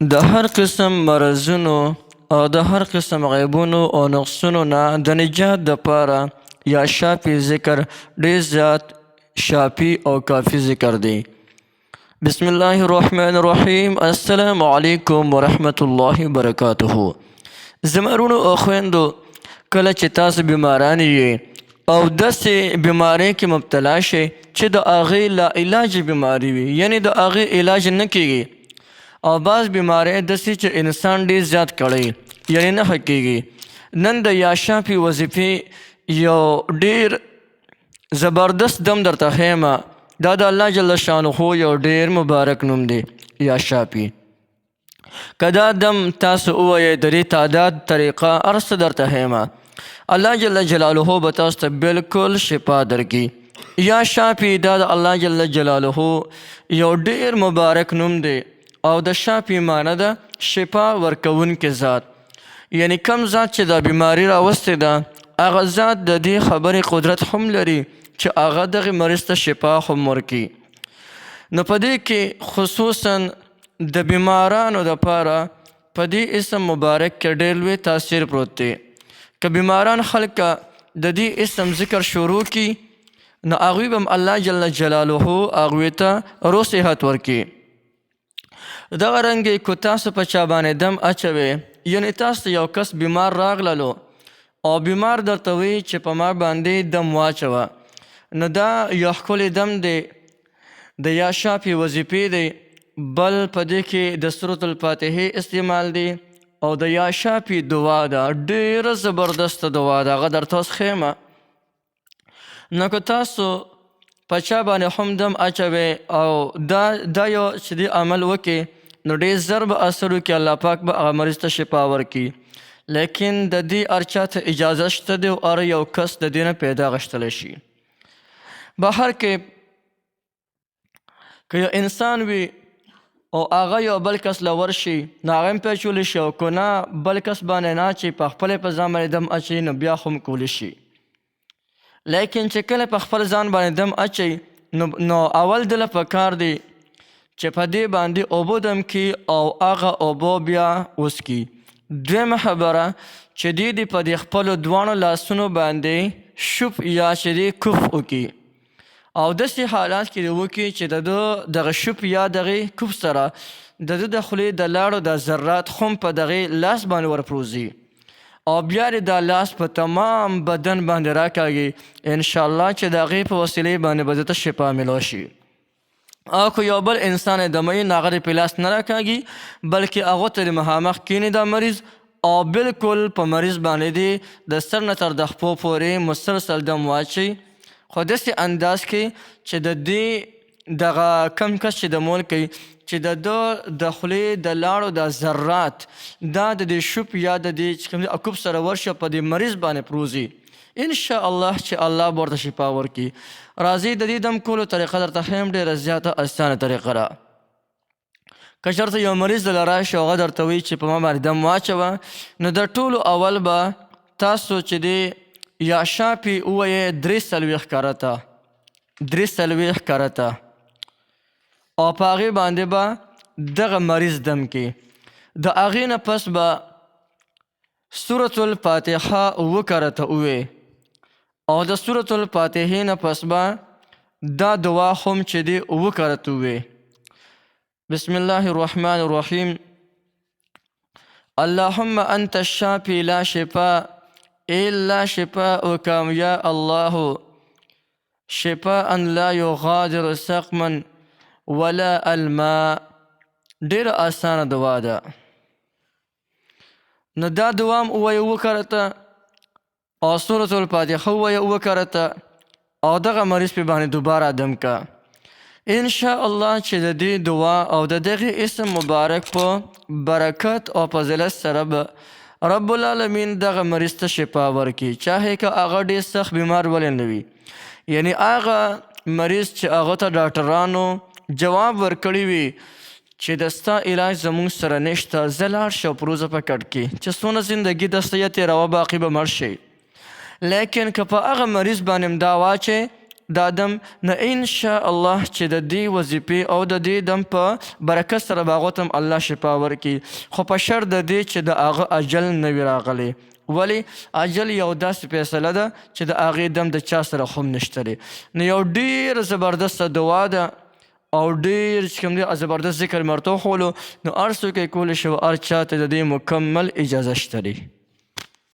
د هر قسم مرضونو او د هر قسم عیبونو او نقصونو نه د نجات دپاره یا شافي ذکر ډېر زیات شافي او کافي ذکر دی. بسم الله الرحمن الرحیم. السلام علیکم ورحمة الله وبرکاته. زمرونو او خویندو، کله چې تاسو بیماران یې او داسې بیمارۍ کې مبتلا شئ چې د هغې لا علاج بیماري وي، یعنی د هغې علاج نه کیږي، او بعض بیماری داسې چې انسان ډېر زیات کړی یعنی نه ښه کیږي. نن د یا شافي وظیفې یو ډېر زبردست دم درته ښیم. دا د الله جل شانه یو ډېر مبارک نوم دی، یا شافي. که دا دم تاسو ووایئ د دې تعداد طریقه هر څه درته ښیم، الله جل جلاله به تاسو ته بلکل شفا درکړي. یا شافي دا د الله جل جلاله یو ډېر مبارک نوم دی، او د شافي معنی ده شفا ورکوونکی ذات. یعنی کم ذات چې دا بیماری راوستې ده، هغه ذات د دې خبرې قدرت هم لري چې هغه دغې مریض ته شفا هم ورکړي. نو په دې کې خصوصا د بیمارانو دپاره په دې اسم مبارک کې ډېر لوی تاثیر پروت دی. که بیماران خلکه د دې اسم ذکر شروع کړي، نو هغوی به هم الله جل جلاله هغوی ته روغ صحت ورکړي. دغه رنګې که تاسو په چا باندې دم اچوئ، یعنې تاسو یو کس بیمار راغللو او بیمار درته وایي چې په ما باندې دم واچوه، نو دا یو ښکلی دم دی، د یا شافي وظیفې دی. بل په دې کې د سورة الفاتحې استعمال دی، او د یا شافي دعا ده، ډېره زبردسته دعا ده، هغه درته اوس ښیم. نو که تاسو په چا باندې هم دم اچوئ او دا یو چې دی عمل وکړي، نو ډېر زر به اثر وکړي، الله پاک به هغه مریض ته شفا ورکړي. لیکن د دې هر چا ته اجازه شته دی او هر یو کس د دې نه پیدا اخیستلی شي. بهر کې که یو انسان وي او هغه یو بل کس له ورشي، نو هغه هم پیچولی شي، او که نه بل کس باندې نه اچي، په خپل په ځان باندې دم اچوي، نو بیا خو هم کولی شي. لیکن چې کله په خپل ځان باندې دم اچوي، نو اول دله پکار دی چې په دې باندې اوبه دم کړي او هغه اوبه بیا وڅکي. دویمه خبره چې دی په دې خپلو دواړو لاسونو باندې شوپ یا چې دی کوف وکړي، او داسې حالات کې دی وکړي چې د ده دغه شوپ یا دغې کوف سره د ده د خولې د لاړو د ذرات هم په دغې لاس باندې ورپروزي، او بیا د دا لاس په تمام بدن باندې راکاږي، انشاءالله چې د هغې په وسیلې باندې به ده ته شفا میلاو شي. او که یو بل انسان دموي، نو هغه د په لاس نه راکاږي، بلکې هغو ته د مخامخ کیني دا مریض، او بلکل په مریض باندې دی د سر نه تر د خپو پورې مسلسل دم واچوي، خو داسې انداز کې چې د دې دغه کم کس چې دمول کوي، چې د ده د خولې د لاړو د ذرات دا د دې شوپ یا د دې چې کوم اکوب سره ورشه په دې مریض باندې پروزي، انشاءالله چې الله به ورته شفا ورکړي. راځئ د دې دم کولو طریقه درته ښیم، ډېره زیاته اسانه طریقه ده. که چېرته یو مریض دله راشي او هغه درته وایي چې په ما باندې دم واچوه، نو د ټولو اول به تاسو چې دی یا شافي ووایئ 43 کرته، 43 کرته، او په هغې باندې به دغه مریض دم کړي. د هغې نه پس به سورة الفاتحه 7 کرته ووایئ، او د سورة الفاتحې نه پس به دا دعا هم چې دی 7 کرته ووایئ. بسم الله الرحمن الرحیم. اللهم انت الشافي لا شفاء الا شفاءك یا الله، شفاء لا یغادر سقما ولا الماء. ډېره اسانه دعا ده. نو دا دعا هم ووایئ 7 کرته، او سورة الفاتحه ووایئ 7 کرته، او دغه مریض پې باندې دوباره دم که. انشاءالله چې د دې دعا او د دغې اسم مبارک په برکت او فضیلت سره به رب العالمین دغه مریض ته شفا ورکړي، چاهې که هغه ډېر سخت بیمار ولې نه وي. یعنی هغه مریض چې هغه ته ډاکټرانو جواب ورکړی وي چې د ستا علاج زمونږ سره نشته، زه لاړ شه او پروزه په کټ کې چې څونه زندګي درسته یې تېروه، باقي به مړ شئ. لیکن که په هغه مریض باندې دا واچئ، دا دم نه ان شاء الله چې د دې وظیفې او د دې دم په برکت سره به هغو ته هم الله شفا ورکړي، خو په شرط د دې چې د هغه اجل نه وي راغلی. ولی اجل یو داسې فیصله ده چې د هغې دم د چا سره خو هم نشته دی. نو یو ډېر زبردسته دعا ده او ډېر چې کوم دی زبردست ذکر مې ورته وښولو، نو هر څوک یې کولی شي او هر چا ته د دې مکمل اجازه شته دی.